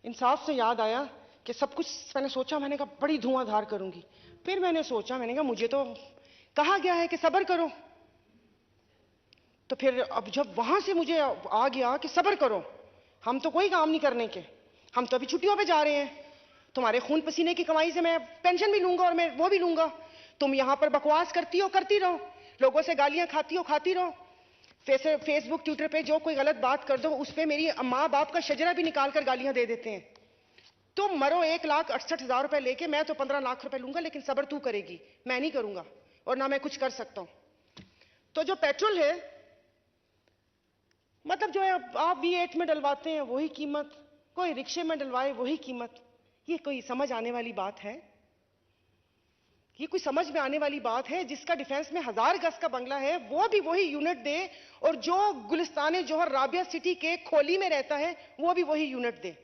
इंसाफ से याद आया कि सब कुछ मैंने सोचा, मैंने कहा बड़ी धुआंधार करूंगी। फिर मैंने सोचा, मैंने कहा मुझे तो कहा गया है कि सब्र करो। तो फिर अब जब वहां से मुझे आ गया कि सब्र करो, हम तो कोई काम नहीं करने के, हम तो अभी छुट्टियों पे जा रहे हैं, तुम्हारे खून पसीने की कमाई से मैं पेंशन भी लूंगा और मैं वो भी लूंगा। तुम यहां पर बकवास करती हो, करती रहो, लोगों से गालियां खाती हो, खाती रहो। फेसबुक ट्विटर पे जो कोई गलत बात कर दो उस पर मेरी माँ बाप का शजरा भी निकाल कर गालियां दे देते हैं। तुम मरो 1,68,000 रुपए लेके, मैं तो 15 लाख रुपए लूंगा, लेकिन सब्र तू करेगी, मैं नहीं करूंगा और ना मैं कुछ कर सकता हूं। तो जो पेट्रोल है, मतलब जो है आप V8 में डलवाते हैं वही कीमत, कोई रिक्शे में डलवाए वही कीमत। ये कोई समझ आने वाली बात है? ये कोई समझ में आने वाली बात है? जिसका डिफेंस में 1000 गज का बंगला है वो भी वही यूनिट दे, और जो गुलिस्तान जोहर राबिया सिटी के खोली में रहता है वो भी वही यूनिट दे।